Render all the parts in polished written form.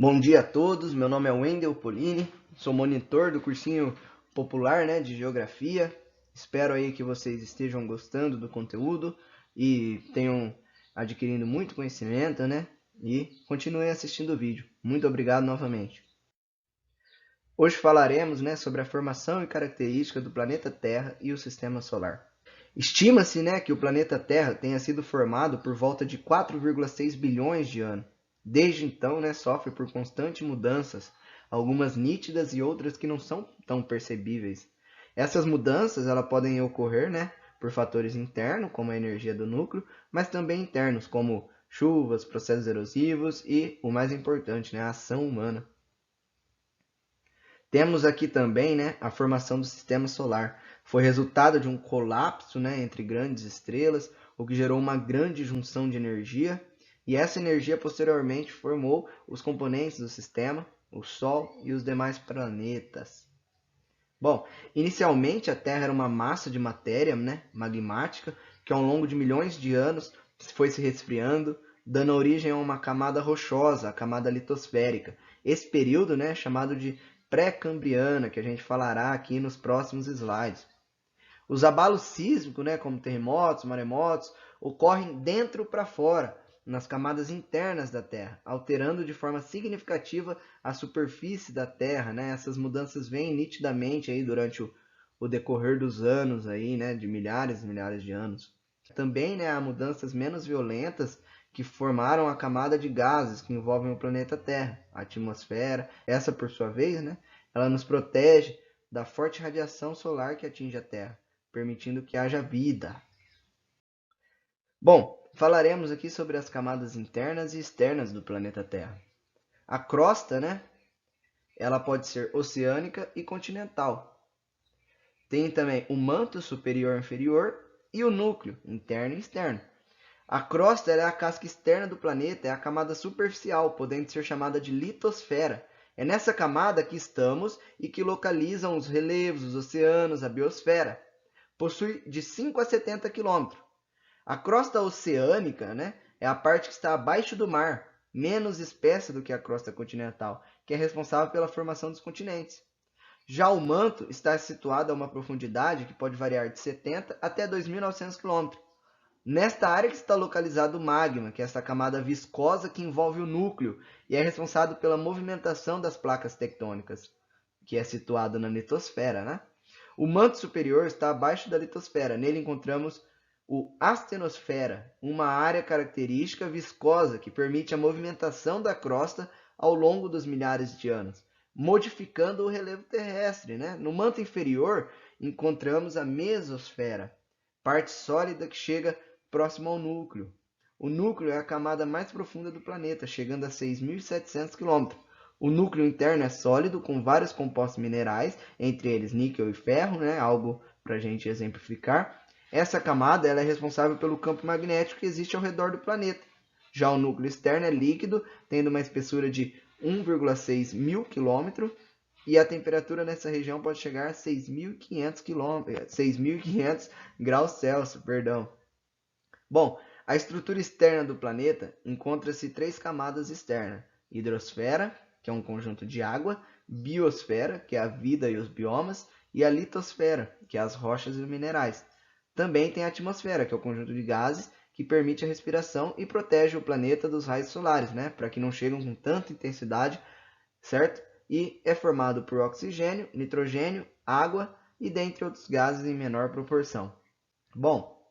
Bom dia a todos, meu nome é Wendel Polini, sou monitor do cursinho popular, de Geografia. Espero aí que vocês estejam gostando do conteúdo e tenham adquirindo muito conhecimento, E continuem assistindo o vídeo. Muito obrigado novamente. Hoje falaremos, sobre a formação e característica do planeta Terra e o Sistema Solar. Estima-se, que o planeta Terra tenha sido formado por volta de 4,6 bilhões de anos. Desde então, sofre por constantes mudanças, algumas nítidas e outras que não são tão percebíveis. Essas mudanças podem ocorrer, por fatores internos, como a energia do núcleo, mas também internos, como chuvas, processos erosivos e, o mais importante, a ação humana. Temos aqui também, a formação do sistema solar. Foi resultado de um colapso, entre grandes estrelas, o que gerou uma grande junção de energia, e essa energia posteriormente formou os componentes do sistema, o Sol e os demais planetas. Bom, inicialmente a Terra era uma massa de matéria, magmática, que ao longo de milhões de anos foi se resfriando, dando origem a uma camada rochosa, a camada litosférica. Esse período, é chamado de pré-cambriana, que a gente falará aqui nos próximos slides. Os abalos sísmicos, como terremotos, maremotos, ocorrem dentro para fora, nas camadas internas da Terra, alterando de forma significativa a superfície da Terra. Essas mudanças vêm nitidamente aí durante o decorrer dos anos, aí, de milhares e milhares de anos. Também há mudanças menos violentas que formaram a camada de gases que envolvem o planeta Terra, a atmosfera. Essa, por sua vez, ela nos protege da forte radiação solar que atinge a Terra, permitindo que haja vida. Bom, falaremos aqui sobre as camadas internas e externas do planeta Terra. A crosta, ela pode ser oceânica e continental. Tem também o manto superior e inferior e o núcleo, interno e externo. A crosta é a casca externa do planeta, é a camada superficial, podendo ser chamada de litosfera. É nessa camada que estamos e que localizam os relevos, os oceanos, a biosfera. Possui de 5 a 70 quilômetros. A crosta oceânica, é a parte que está abaixo do mar, menos espessa do que a crosta continental, que é responsável pela formação dos continentes. Já o manto está situado a uma profundidade que pode variar de 70 até 2.900 km. Nesta área que está localizado o magma, que é essa camada viscosa que envolve o núcleo e é responsável pela movimentação das placas tectônicas, que é situado na litosfera. O manto superior está abaixo da litosfera. Nele encontramos o astenosfera, uma área característica viscosa que permite a movimentação da crosta ao longo dos milhares de anos, modificando o relevo terrestre. No manto inferior encontramos a mesosfera, parte sólida que chega próximo ao núcleo. O núcleo é a camada mais profunda do planeta, chegando a 6.700 km. O núcleo interno é sólido, com vários compostos minerais, entre eles níquel e ferro, algo para a gente exemplificar. Essa camada ela é responsável pelo campo magnético que existe ao redor do planeta. Já o núcleo externo é líquido, tendo uma espessura de 1,6 mil km, e a temperatura nessa região pode chegar a 6.500 graus Celsius. Bom, a estrutura externa do planeta encontra-se 3 camadas externas: hidrosfera, que é um conjunto de água, biosfera, que é a vida e os biomas, e a litosfera, que é as rochas e os minerais. Também tem a atmosfera, que é o conjunto de gases que permite a respiração e protege o planeta dos raios solares, para que não cheguem com tanta intensidade, certo? E é formado por oxigênio, nitrogênio, água e dentre outros gases em menor proporção. Bom,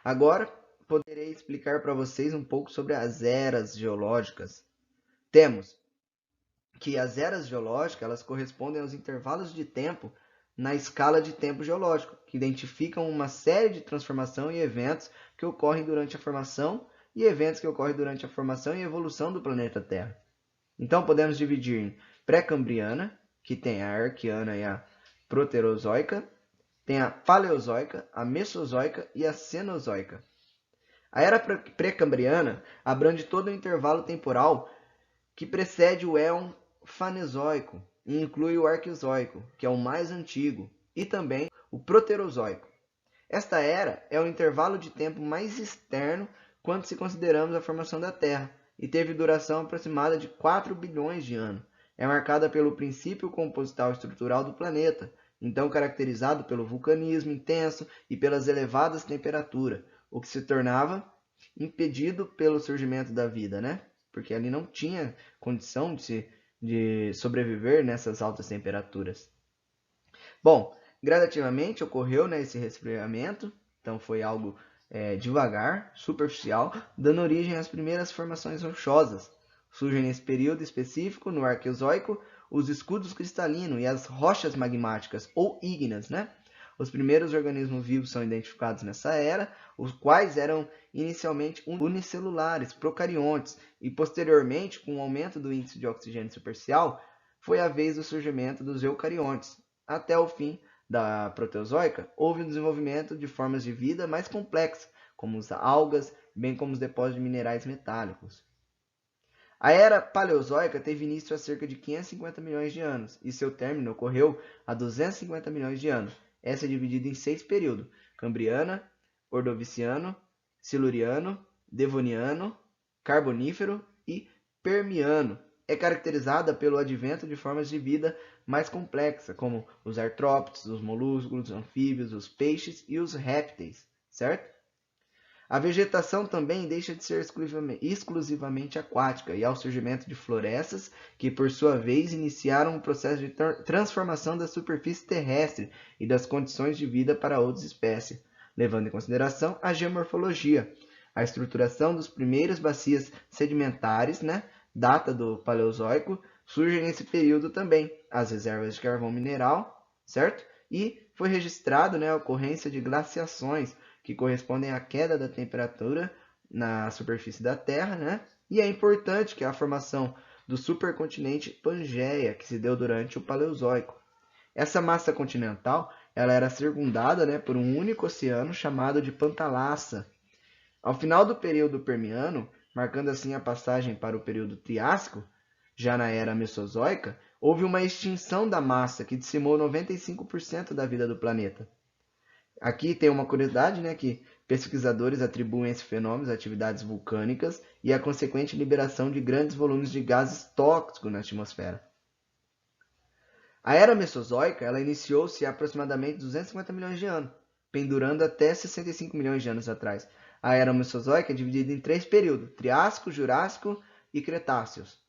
agora poderei explicar para vocês um pouco sobre as eras geológicas. Temos que as eras geológicas elas correspondem aos intervalos de tempo na escala de tempo geológico, que identificam uma série de transformação e eventos que ocorrem durante a formação e eventos que ocorrem durante a formação e evolução do planeta Terra. Então podemos dividir em pré-cambriana, que tem a arqueana e a proterozoica, tem a paleozoica, a mesozoica e a cenozoica. A era pré-cambriana abrange todo o intervalo temporal que precede o éon fanezoico e inclui o arqueozoico, que é o mais antigo, e também o proterozoico. Esta era é o intervalo de tempo mais externo quando se consideramos a formação da Terra, e teve duração aproximada de 4 bilhões de anos. É marcada pelo princípio composital estrutural do planeta, então caracterizado pelo vulcanismo intenso e pelas elevadas temperaturas, o que se tornava impedido pelo surgimento da vida, né? Porque ali não tinha condição de sobreviver nessas altas temperaturas. Bom, gradativamente ocorreu, né, esse resfriamento, então foi algo devagar, superficial, dando origem às primeiras formações rochosas. Surgem nesse período específico, no Arqueozoico, os escudos cristalinos e as rochas magmáticas, ou ígneas, né? Os primeiros organismos vivos são identificados nessa era, os quais eram inicialmente unicelulares, procariontes, e posteriormente, com o aumento do índice de oxigênio superficial, foi a vez do surgimento dos eucariontes. Até o fim da Proterozoica, houve um desenvolvimento de formas de vida mais complexas, como as algas, bem como os depósitos de minerais metálicos. A Era Paleozoica teve início há cerca de 550 milhões de anos, e seu término ocorreu há 250 milhões de anos. Essa é dividida em 6 períodos: Cambriana, Ordoviciano, Siluriano, Devoniano, Carbonífero e Permiano. É caracterizada pelo advento de formas de vida mais complexas, como os artrópodes, os moluscos, os anfíbios, os peixes e os répteis, certo? A vegetação também deixa de ser exclusivamente aquática e há o surgimento de florestas que, por sua vez, iniciaram um processo de transformação da superfície terrestre e das condições de vida para outras espécies, levando em consideração a geomorfologia. A estruturação dos primeiros bacias sedimentares, né, data do Paleozoico, surge nesse período também, as reservas de carvão mineral, certo? E foi registrado, né, a ocorrência de glaciações, que correspondem à queda da temperatura na superfície da Terra, né? E é importante que a formação do supercontinente Pangeia, que se deu durante o Paleozoico. Essa massa continental, ela era circundada, né, por um único oceano chamado de Pantalassa. Ao final do período Permiano, marcando assim a passagem para o período Triássico, já na era Mesozoica, houve uma extinção da massa que dizimou 95% da vida do planeta. Aqui tem uma curiosidade, né, que pesquisadores atribuem esse fenômeno às atividades vulcânicas e à consequente liberação de grandes volumes de gases tóxicos na atmosfera. A Era Mesozoica ela iniciou-se há aproximadamente 250 milhões de anos, pendurando até 65 milhões de anos atrás. A Era Mesozoica é dividida em 3 períodos: Triássico, Jurássico e Cretáceos.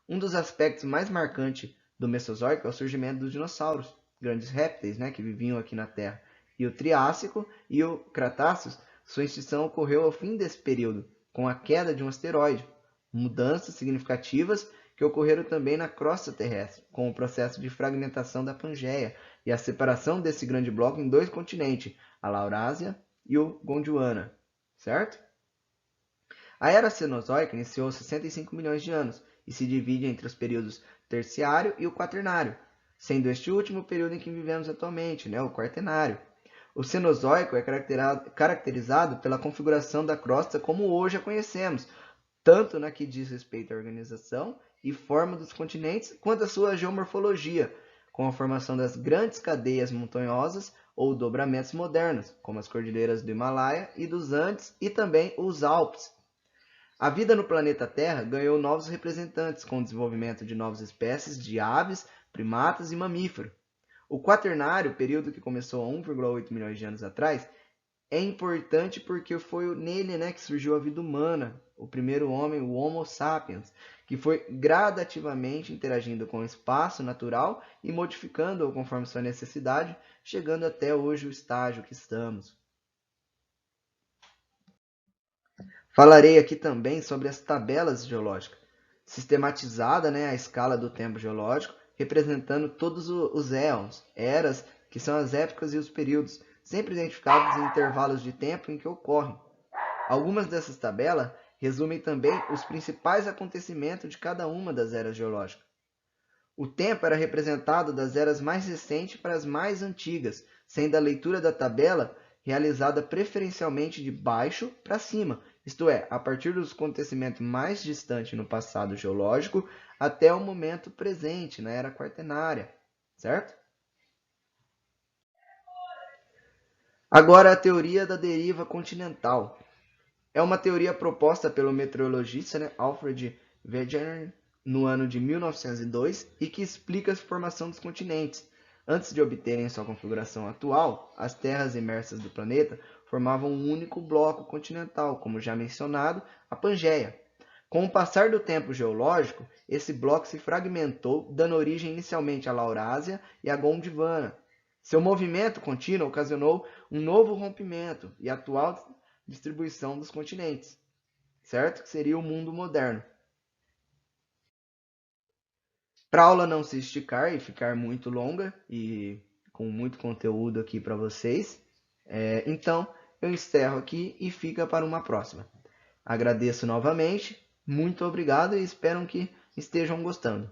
Um dos aspectos mais marcantes do Mesozoico é o surgimento dos dinossauros, grandes répteis, né, que viviam aqui na Terra. E o Triássico e o Cretáceos, sua extinção ocorreu ao fim desse período, com a queda de um asteroide. Mudanças significativas que ocorreram também na crosta terrestre, com o processo de fragmentação da Pangeia e a separação desse grande bloco em 2 continentes, a Laurásia e o Gondwana, certo? A Era Cenozoica iniciou 65 milhões de anos e se divide entre os períodos terciário e o quaternário, sendo este o último período em que vivemos atualmente, né, o quaternário. O Cenozoico é caracterizado pela configuração da crosta como hoje a conhecemos, tanto na que diz respeito à organização e forma dos continentes, quanto à sua geomorfologia, com a formação das grandes cadeias montanhosas ou dobramentos modernos, como as cordilheiras do Himalaia e dos Andes e também os Alpes. A vida no planeta Terra ganhou novos representantes com o desenvolvimento de novas espécies de aves, primatas e mamíferos. O quaternário, período que começou há 1,8 milhões de anos atrás, é importante porque foi nele, né, que surgiu a vida humana, o primeiro homem, o Homo sapiens, que foi gradativamente interagindo com o espaço natural e modificando-o conforme sua necessidade, chegando até hoje o estágio que estamos. Falarei aqui também sobre as tabelas geológicas, sistematizada, né, a escala do tempo geológico, representando todos os éons, eras, que são as épocas e os períodos, sempre identificados em intervalos de tempo em que ocorrem. Algumas dessas tabelas resumem também os principais acontecimentos de cada uma das eras geológicas. O tempo era representado das eras mais recentes para as mais antigas, sendo a leitura da tabela realizada preferencialmente de baixo para cima, isto é, a partir dos acontecimentos mais distantes no passado geológico até o momento presente, na era quaternária, certo? Agora a teoria da deriva continental. É uma teoria proposta pelo meteorologista, né, Alfred Wegener no ano de 1902 e que explica a formação dos continentes. Antes de obterem sua configuração atual, as terras imersas do planeta formavam um único bloco continental, como já mencionado, a Pangeia. Com o passar do tempo geológico, esse bloco se fragmentou, dando origem inicialmente à Laurásia e à Gondwana. Seu movimento contínuo ocasionou um novo rompimento e a atual distribuição dos continentes, certo? Que seria o mundo moderno. Para a aula não se esticar e ficar muito longa e com muito conteúdo aqui para vocês, então eu encerro aqui e fica para uma próxima. Agradeço novamente, muito obrigado e espero que estejam gostando.